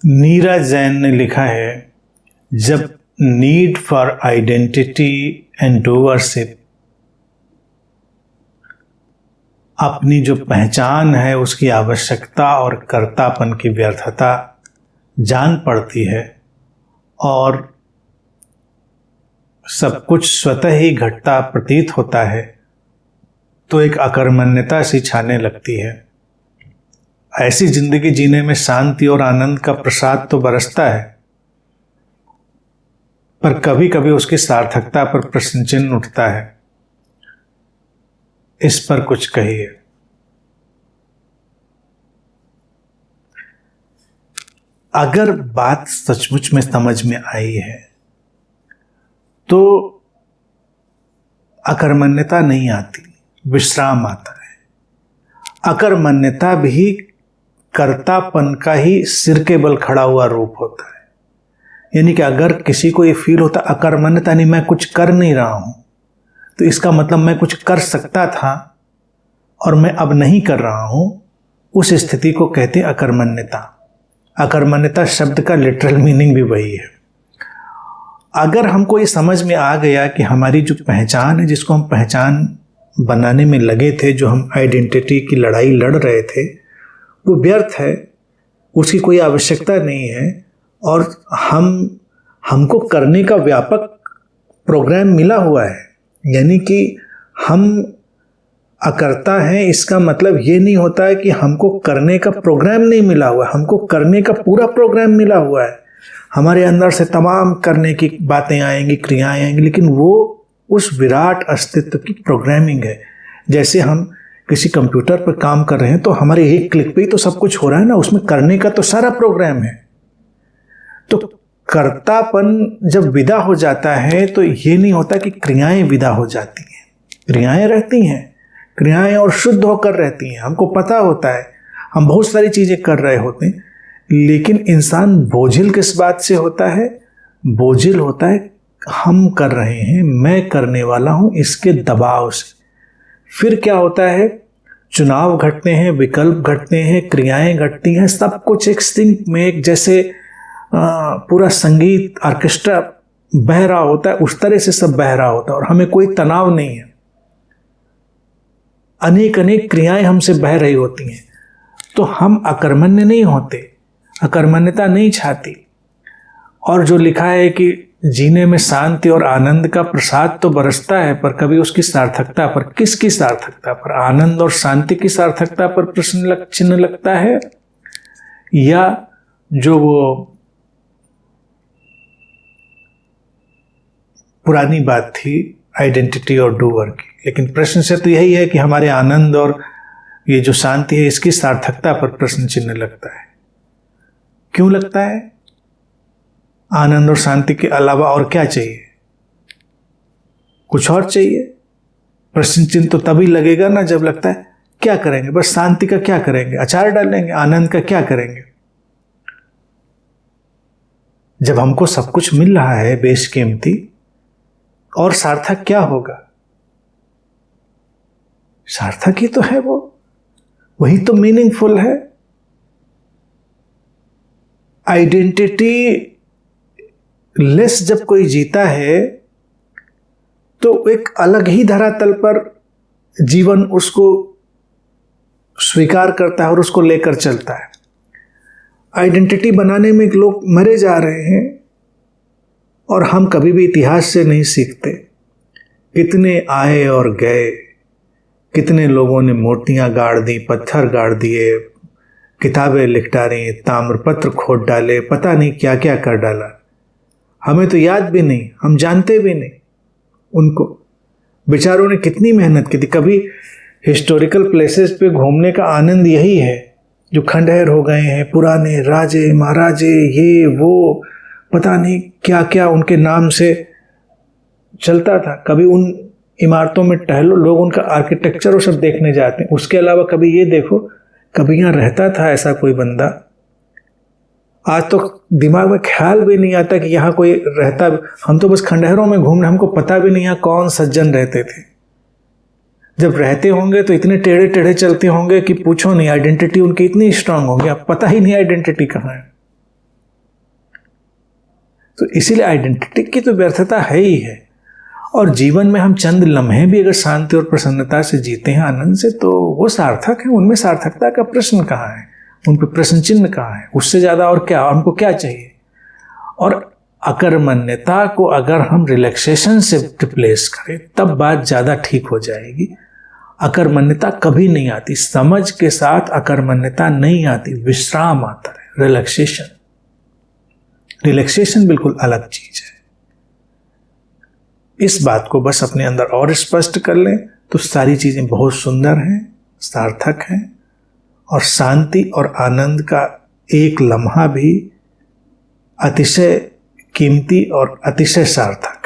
नीरज जैन ने लिखा है, जब need for identity and doership, अपनी जो पहचान है उसकी आवश्यकता और कर्तापन की व्यर्थता जान पड़ती है और सब कुछ स्वतः ही घटता प्रतीत होता है, तो एक अकर्मण्यता सी छाने लगती है। ऐसी जिंदगी जीने में शांति और आनंद का प्रसाद तो बरसता है, पर कभी कभी उसकी सार्थकता पर प्रश्न चिन्ह उठता है। इस पर कुछ कहिए। अगर बात सचमुच में समझ में आई है तो अकर्मण्यता नहीं आती, विश्राम आता है। अकर्मण्यता भी कर्तापन का ही सिर के बल खड़ा हुआ रूप होता है। यानी कि अगर किसी को ये फील होता अकर्मण्यता नहीं, मैं कुछ कर नहीं रहा हूं, तो इसका मतलब मैं कुछ कर सकता था और मैं अब नहीं कर रहा हूं, उस स्थिति को कहते हैं अकर्मण्यता। अकर्मण्यता शब्द का लिटरल मीनिंग भी वही है। अगर हमको ये समझ में आ गया कि हमारी जो पहचान है, जिसको हम पहचान बनाने में लगे थे, जो हम आइडेंटिटी की लड़ाई लड़ रहे थे, वो व्यर्थ है, उसकी कोई आवश्यकता नहीं है और हमको करने का व्यापक प्रोग्राम मिला हुआ है। यानी कि हम अकर्ता हैं, इसका मतलब ये नहीं होता है कि हमको करने का प्रोग्राम नहीं मिला हुआ है, हमको करने का पूरा प्रोग्राम मिला हुआ है। हमारे अंदर से तमाम करने की बातें आएंगी, क्रियाएं आएंगी, लेकिन वो उस विराट अस्तित्व की प्रोग्रामिंग है। जैसे हम किसी कंप्यूटर पर काम कर रहे हैं तो हमारे एक क्लिक पे ही तो सब कुछ हो रहा है ना, उसमें करने का तो सारा प्रोग्राम है। तो कर्तापन जब विदा हो जाता है तो ये नहीं होता कि क्रियाएं विदा हो जाती हैं, क्रियाएं रहती हैं, क्रियाएं और शुद्ध होकर रहती हैं। हमको पता होता है हम बहुत सारी चीजें कर रहे होते हैं, लेकिन इंसान बोझिल किस बात से होता है? बोझिल होता है हम कर रहे हैं, मैं करने वाला हूं, इसके दबाव से। फिर क्या होता है? चुनाव घटते हैं, विकल्प घटते हैं, क्रियाएं घटती हैं, सब कुछ एक सिंक में, एक जैसे पूरा संगीत ऑर्केस्ट्रा बह रहा होता है, उस तरह से सब बह रहा होता है और हमें कोई तनाव नहीं है। अनेक अनेक क्रियाएं हमसे बह रही होती हैं, तो हम अकर्मण्य नहीं होते, अकर्मण्यता नहीं छाती। और जो लिखा है कि जीने में शांति और आनंद का प्रसाद तो बरसता है, पर कभी उसकी सार्थकता पर, किसकी सार्थकता पर? आनंद और शांति की सार्थकता पर प्रश्न चिन्ह लगता है, या जो वो पुरानी बात थी आइडेंटिटी और डूअर की। लेकिन प्रश्न से तो यही है कि हमारे आनंद और ये जो शांति है, इसकी सार्थकता पर प्रश्न चिन्ह लगता है। क्यों लगता है? आनंद और शांति के अलावा और क्या चाहिए? कुछ और चाहिए? प्रश्न चिन्ह तो तभी लगेगा ना जब लगता है क्या करेंगे, बस शांति का क्या करेंगे, अचार डालेंगे, आनंद का क्या करेंगे। जब हमको सब कुछ मिल रहा है बेशकीमती, और सार्थक क्या होगा? सार्थक ही तो है वो, वही तो मीनिंगफुल है। आइडेंटिटी लेस जब कोई जीता है तो एक अलग ही धरातल पर जीवन उसको स्वीकार करता है और उसको लेकर चलता है। आइडेंटिटी बनाने में लोग मरे जा रहे हैं और हम कभी भी इतिहास से नहीं सीखते। कितने आए और गए, कितने लोगों ने मूर्तियां गाड़ दी, पत्थर गाड़ दिए, किताबें लिख डाली, ताम्रपत्र खोद डाले, पता नहीं क्या क्या कर डाला। हमें तो याद भी नहीं, हम जानते भी नहीं उनको। बेचारों ने कितनी मेहनत की थी। कभी हिस्टोरिकल प्लेसेस पे घूमने का आनंद यही है, जो खंडहर हो गए हैं, पुराने राजे महाराजे, ये वो पता नहीं क्या क्या उनके नाम से चलता था। कभी उन इमारतों में टहलो, लोग उनका आर्किटेक्चर और सब देखने जाते हैं। उसके अलावा कभी ये देखो, कभी यहाँ रहता था ऐसा कोई बंदा। आज तो दिमाग में ख्याल भी नहीं आता कि यहाँ कोई रहता। हम तो बस खंडहरों में घूम रहे, हमको पता भी नहीं यहाँ कौन सज्जन रहते थे। जब रहते होंगे तो इतने टेढ़े टेढ़े चलते होंगे कि पूछो नहीं। आइडेंटिटी उनकी इतनी स्ट्रांग होगी, अब पता ही नहीं आइडेंटिटी कहाँ है। तो इसीलिए आइडेंटिटी की तो व्यर्थता है ही है। और जीवन में हम चंद लम्हे भी अगर शांति और प्रसन्नता से जीते हैं, आनंद से, तो वो सार्थक है। उनमें सार्थकता का प्रश्न कहाँ है, उन पर प्रश्न चिन्ह कहाँ है? उससे ज़्यादा और क्या, हमको क्या चाहिए? और अकर्मण्यता को अगर हम रिलैक्सेशन से रिप्लेस करें तब बात ज़्यादा ठीक हो जाएगी। अकर्मण्यता कभी नहीं आती, समझ के साथ अकर्मण्यता नहीं आती, विश्राम आता है, रिलैक्सेशन। रिलैक्सेशन बिल्कुल अलग चीज है। इस बात को बस अपने अंदर और स्पष्ट कर लें तो सारी चीजें बहुत सुंदर हैं, सार्थक हैं, और शांति और आनंद का एक लम्हा भी अतिशय कीमती और अतिशय सार्थक।